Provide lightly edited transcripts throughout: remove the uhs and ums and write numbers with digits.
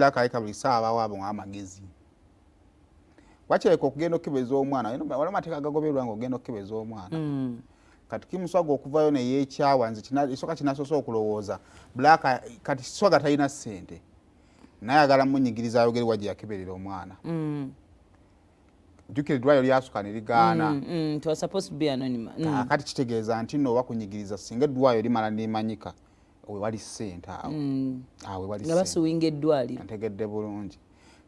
Lakaika buli saawa wabo amagezi. Wachireka okugenda okebeza omwana wala mateeka gagoberwa ngo ogenda okebeza omwana. Kati kimuswaga okuvayo ne yekyawa nze isoka kinasoso okulowooza Black kati swaga talina ssente naye agala munyigiriza ayogere waje yakeberera omwana. Jukire dwayo lyasuka ne ligaana. It was supposed to be anonymous. Kati kitegeeza nti no wakunyigiriza singa dwayo limala nemanyika we wali ssente awo. Awe wali ssente. Ngabasuwinga eddwaliro. Ntegedde bulungi.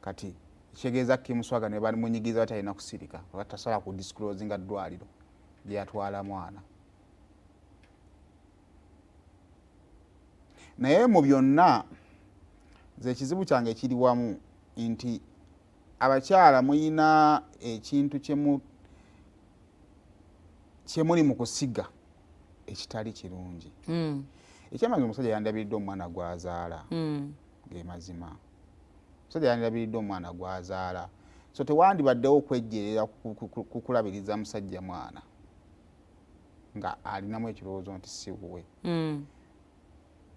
Kati kitegeeza kimuswaga ne bali munyigiza batalina kusirika. Batasala ku disclose nga ddwaliro lyatwala mwana. Naye mu byonna ze kizibu kyange kiri wamu nti abakyala muyina ekintu kyemuli mu kusiga ekitali kirungi. Ekyamazima omusajja yandabiridde omwana gwazaala. Ge mazima. Omusajja yandabiridde omwana gwazaala. So tewandibaddewo okwejjerera kukulabiriza musajja mwana nga alinamu ekirowoozo nti si wuwe.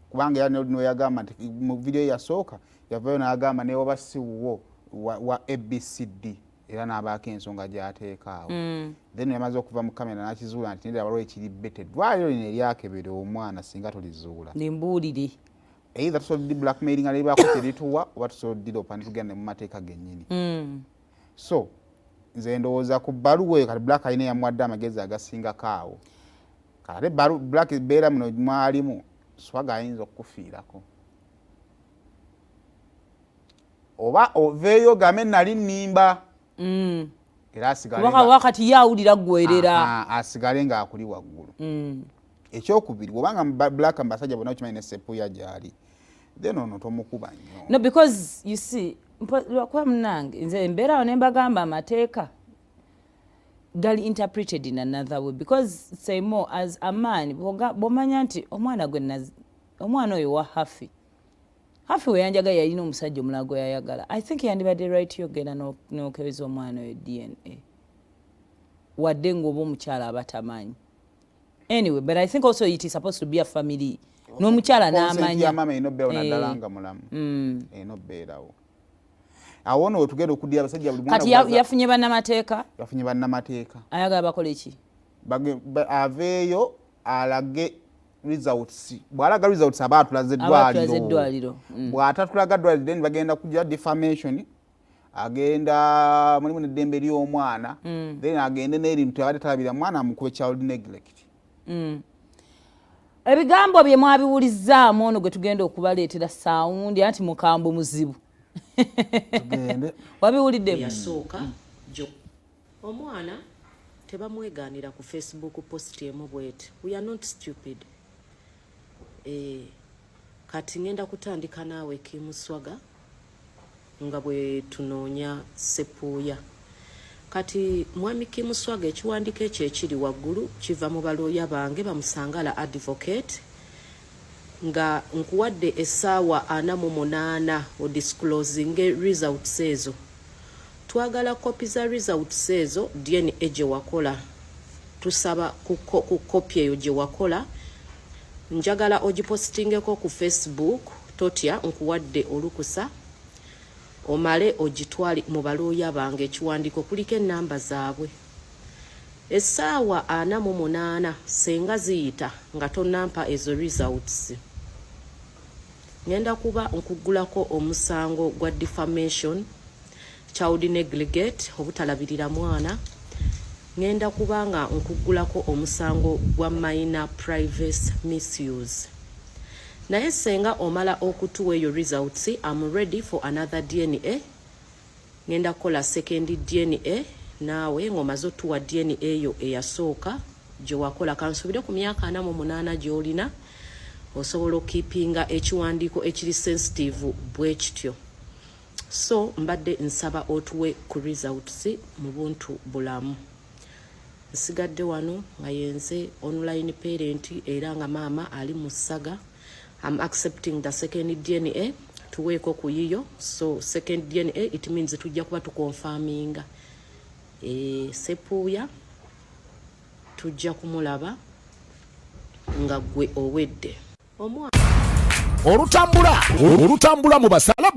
Kubanga no yagamba nti mu video yasooka yavayo n'agamba ne waba si wuwo wa ABCD era n'abaako ensonga gy'ateekaawo. Then yamaze okuva mu kamera n'akizuula nti nedda waliwo ekiri bete ddwaliro lino eryakebera omwana singa tulizuula. Nembuulire. Either tusobodde blackmailing nga libaako terituwa oba tusobodde opani tugenda mu mateeka gennyini. So nze ndowooza ku bbaluwa eyo kati Black alina yamuwadde amagezi agasingako awo. Kale Black beera muno mwalimu swaga ayinza okufiirako. Oba oveeyo game nali nnimba. Era asigale wakati yawulira gwerera. Asigale nga akuli waggulu. Ekyokubiri obanga Black mbasajja bonna okimanyi ne Sepuya gyali. Then ono tomukuba nnyo. No, because you see lwakuba munange nze embeera ne mbagamba amateeka gali interpreted in another way because say more as a man bomanya nti omwana oyo wa Hafi we yanjaga yalina omusajja omulago yayagala. I think yandibadde right yogenda n'okebeza omwana oyo DNA wadde ng'oba omukyala abatamanyi. Anyway, but I think also it is supposed to be a family. N'omukyala n'amanya. Ya mama enobeera naddala nga mulamu. Enobeerawo. Awo no tugenda okuddira abasajja buli mwana. Kati yafunye bannamateeka? Yafunye bannamateeka. Ayagala bakole ki? Aveeyo alage results. Bw'alaga results aba atulaze eddwaliro. Bw'atatulaga eddwaliro then bagenda kujja defamation. Agenda mulimu n'eddembe ly'omwana. Then agende n'ebintu abadde talabira mwana amukube child neglect. Ebigambo bye mwabiwulizzaamu ono gwe tugenda okubaleetera sound anti mukambo muzibu. Wabiwulidde yasooka omwana tebamwegaanira ku Facebook post emu bweti. We are not stupid. Kati ngenda kutandika naawe Kimuswaga nga bwe tunoonya Sepuya. Kati mwami Kimuswaga ekiwandiiko ekyo ekiri waggulu kiva mu balooya bange bamusangala advocate nga nkuwadde essaawa 48 odisclosing results ezo. Twagala kopi za results ezo DNA gye wakola. Tusaba ku kopi eyo gye wakola. Njagala ogipostingeko ku Facebook totya nkuwadde olukusa. Omale ogitwali mu balooya bange ekiwandiiko kuliko ennamba zaabwe. Essaawa 48 senga ziyita nga tonnampa ezo results. Ngenda kuba nkugulako omusango gwa defamation, child neglect, obutalabirira mwana. Ngenda kuba nga nkugulako omusango gwa minor privacy misuse. Naye senga omala okutuwa eyo results, I'm ready for another DNA. Ngenda kola second DNA naawe ngomaze otuwa DNA eyo eyasooka gye wakola. Kansubire ku myaka 48 gy'olina osobola okipinga ekiwandiiko ekiri sensitive bwe kityo. So mbadde nsaba otuwe ku results mu buntu bulamu. Nsigadde wano nga yenze online parent era nga maama ali mu ssaga. I'm accepting the second DNA. Tuweeko ku yiyo. So second DNA it means tujja kuba tukonfaminga. Sepuya tujja kumulaba nga gwe owedde. Olutambula mu basala